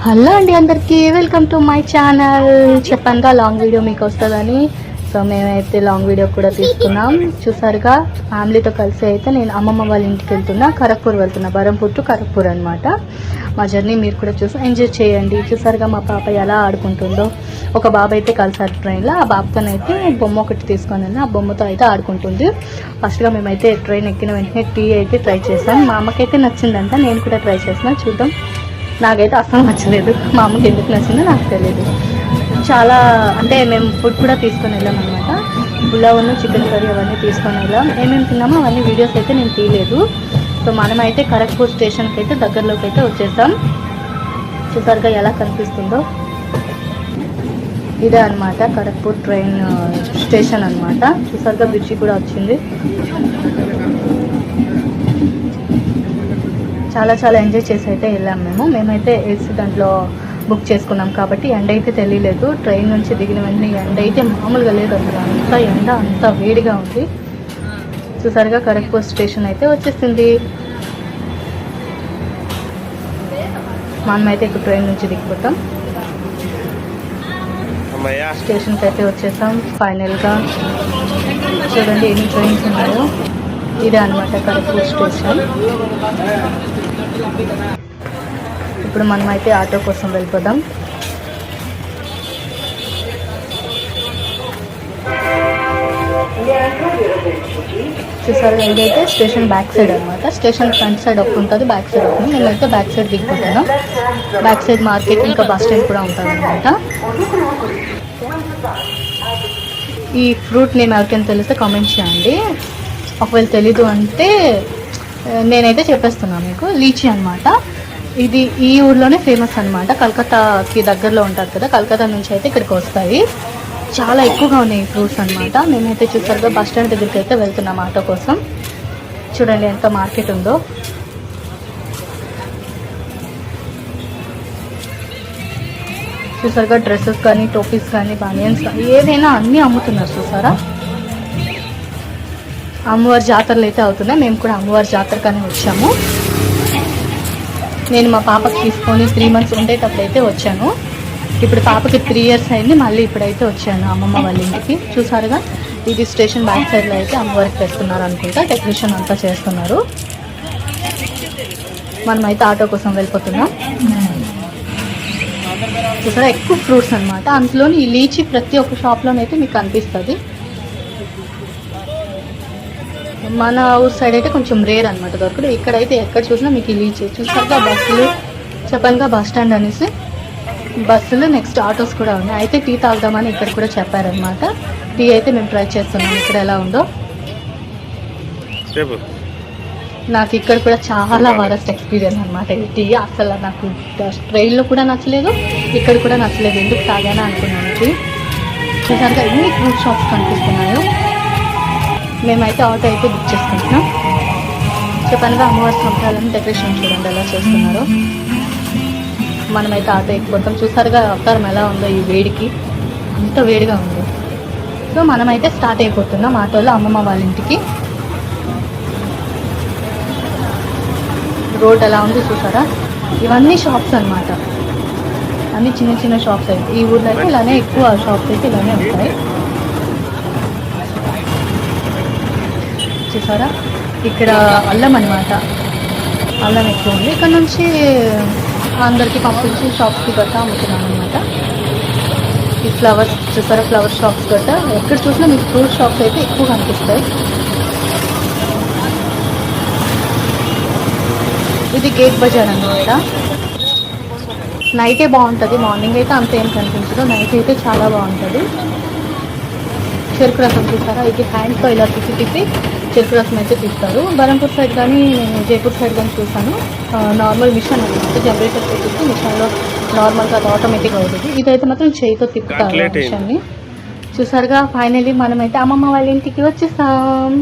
Hello అండి, అందరికీ welcome to my channel. చెప్పానుగా లాంగ్ వీడియో మీకు వస్తుందని. సో మేమైతే లాంగ్ వీడియో కూడా తీసుకున్నాం. చూసారుగా, ఫ్యామిలీతో కలిసి అయితే నేను అమ్మమ్మ వాళ్ళ ఇంటికి వెళ్తున్నా. ఖరగ్పూర్ వెళ్తున్నా, బరంపూర్ టు ఖరగ్పూర్ అనమాట. మా జర్నీ మీరు కూడా చూసి ఎంజాయ్ చేయండి. చూసారుగా మా పాప ఎలా ఆడుకుంటుందో. ఒక బాబు అయితే కలిసారు ట్రైన్లో. ఆ బాబుతోనైతే బొమ్మ ఒకటి తీసుకొని వెళ్ళి ఆ బొమ్మతో అయితే ఆడుకుంటుంది. ఫస్ట్గా మేమైతే ట్రైన్ ఎక్కిన వెంటనే టీ అయితే ట్రై చేసాం. మా అమ్మకైతే నచ్చిందంట, నేను కూడా ట్రై చేసిన. చూద్దాం. నాకైతే అస్సలు నచ్చలేదు. మా అమ్మకి ఎందుకు నచ్చిందో నాకు తెలియదు. చాలా అంటే మేము ఫుడ్ కూడా తీసుకొని వెళ్ళాం అనమాట. పులావ్ను, చికెన్ కర్రీ అవన్నీ తీసుకొని వెళ్ళాం. ఏమేమి తిన్నామో అవన్నీ వీడియోస్ అయితే నేను తీయలేదు. సో మనమైతే ఖరగ్పూర్ స్టేషన్కి అయితే దగ్గరలోకి అయితే వచ్చేసాం. చూసారుగా ఎలా కనిపిస్తుందో. ఇదే అనమాట ఖరగ్పూర్ ట్రైన్ స్టేషన్ అనమాట. చూసారుగా బ్రిడ్జి కూడా వచ్చింది. చాలా చాలా ఎంజాయ్ చేసి అయితే వెళ్ళాం మేమైతే ఏసీ దాంట్లో బుక్ చేసుకున్నాం కాబట్టి ఎండ అయితే తెలియలేదు. ట్రైన్ నుంచి దిగిన వెంటనే ఎండ అయితే మామూలుగా లేదు అసలు. అంత ఎండ, అంత వేడిగా ఉంది. చూసారుగా ఖరగ్పూర్ స్టేషన్ అయితే వచ్చేసింది. మనమైతే ఇప్పుడు ట్రైన్ నుంచి దిగిపోతాం. స్టేషన్కి అయితే వచ్చేసాం ఫైనల్గా. చూడండి ఎన్ని ట్రైన్స్ ఉన్నాయో. ఇదే అనమాట ఖరగ్పూర్ స్టేషన్. ఇప్పుడు మనమైతే ఆటో కోసం వెళ్ళిపోదాం. చూసారు, ఇదైతే స్టేషన్ బ్యాక్ సైడ్ అనమాట. స్టేషన్ ఫ్రంట్ సైడ్ ఒకటి ఉంటుంది, బ్యాక్ సైడ్ ఒకటి. మేమైతే బ్యాక్ సైడ్ దిగిపోతున్నాం. బ్యాక్ సైడ్ మార్కెట్ ఇంకా బస్ స్టాండ్ కూడా ఉంటుంది అనమాట. ఈ ఫ్రూట్ నేమ్ ఎవరికైనా తెలిస్తే కామెంట్ చేయండి. ఒకవేళ తెలీదు అంటే నేనైతే చెప్పేస్తున్నాను మీకు. లీచీ అనమాట. ఇది ఈ ఊర్లోనే ఫేమస్ అనమాట. కలకత్తాకి దగ్గరలో ఉంటుంది కదా, కలకత్తా నుంచి అయితే ఇక్కడికి వస్తాయి. చాలా ఎక్కువగా ఉన్నాయి ఫ్రూట్స్ అనమాట. మేమైతే చూసారుగా బస్ స్టాండ్ దగ్గరికి అయితే వెళ్తున్నాం ఆటో కోసం. చూడండి ఎంత మార్కెట్ ఉందో. చూసారుగా డ్రెస్సెస్ కానీ, టోపీస్ కానీ, బానియన్స్ కానీ ఏదైనా అన్నీ అమ్ముతున్నారు. చూసారా, అమ్మవారి జాతరలు అయితే అవుతున్నాయి. మేము కూడా అమ్మవారి జాతరకనే వచ్చాము. నేను మా పాపకి తీసుకొని 3 months ఉండేటప్పుడు అయితే వచ్చాను. ఇప్పుడు పాపకి 3 years అయింది. మళ్ళీ ఇప్పుడైతే వచ్చాను అమ్మమ్మ వాళ్ళ ఇంటికి. చూసారుగా, ఇది స్టేషన్ బ్యాక్ సైడ్లో అయితే అమ్మవారికి తెస్తున్నారు అనుకుంటా. డెకరేషన్ అంతా చేస్తున్నారు. మనమైతే ఆటో కోసం వెళ్ళిపోతున్నాం. చూసారా, ఎక్కువ ఫ్రూట్స్ అనమాట. అందులోని ఈ లీచీ ప్రతి ఒక్క షాప్లోనైతే మీకు కనిపిస్తుంది. మన ఊరు సైడ్ అయితే కొంచెం రేర్ అనమాట దొరకదు. ఇక్కడైతే ఎక్కడ చూసినా మీకు లీచీ. చూసారుగా బస్సులు, చెప్పానుగా బస్ స్టాండ్ అనేసి. బస్సులు నెక్స్ట్ ఆటోస్ కూడా ఉన్నాయి. అయితే టీ తాగుదామని ఇక్కడ కూడా చెప్పారనమాట. టీ అయితే మేము ట్రై చేస్తున్నాం ఇక్కడ ఎలా ఉందో. నాకు ఇక్కడ కూడా చాలా వరస్ట్ ఎక్స్పీరియన్స్ అనమాట. ఈ టీ అసలు నాకు ట్రైన్లో కూడా నచ్చలేదు, ఇక్కడ కూడా నచ్చలేదు. ఎందుకు తాగానా అనుకున్నాను టీ. చూసారుగా ఎన్ని ఫ్రూట్ షాప్స్ కనిపిస్తున్నాయో. మేమైతే ఆటో అయితే బుక్ చేసుకుంటున్నాం. చెప్పానుగా అమ్మవారి సంప్రదాయాలను డెకరేషన్ చూడండి ఎలా చేస్తున్నారో. మనమైతే ఆటో ఎక్కిపోతాం. చూసారుగా అవతారం ఎలా ఉందో ఈ వేడికి. అంత వేడిగా ఉంది. సో మనమైతే స్టార్ట్ అయిపోతున్నాం ఆటోలో అమ్మమ్మ వాళ్ళ ఇంటికి. రోడ్ ఎలా ఉంది చూసారా. ఇవన్నీ షాప్స్ అనమాట. అన్నీ చిన్న చిన్న షాప్స్ అయితే. ఈ ఊర్లో అయితే ఇలానే ఎక్కువ షాప్స్ అయితే ఇలానే ఉంటాయి. చూసారా, ఇక్కడ అల్లం అనమాట. అల్లం ఎక్కువ ఉంది. ఇక్కడ నుంచి అందరికి పంపించి షాప్స్కి గట్టా అమ్ముతున్నాను అనమాట. ఈ ఫ్లవర్స్ చూసారా, ఫ్లవర్ షాప్స్ గట్టా ఎక్కడ చూసినా మీకు ఫ్రూట్ షాప్స్ అయితే ఎక్కువ కనిపిస్తాయి. ఇది గేట్ బజార్ అనమాట. నైటే బాగుంటుంది, మార్నింగ్ అయితే అంత ఏం కనిపించదు. నైట్ అయితే చాలా బాగుంటుంది. చెరుకు రసం చూసారా, ఇది హ్యాండ్తో ఇలా తిప్పి చెరుకు రసం అయితే తీస్తారు. బరంపూర్ సైడ్ కానీ నేను జైపూర్ సైడ్ కానీ చూసాను. నార్మల్ మిషన్ అనమాట. జనరేటర్ పెట్టి మిషన్లో నార్మల్గా అది ఆటోమేటిక్గా అవుతుంది. ఇదైతే మాత్రం చేయితో తిప్పుతారు మిషన్ని. చూసారుగా, ఫైనల్లీ మనమైతే అమ్మమ్మ వాళ్ళ ఇంటికి వచ్చేసాం.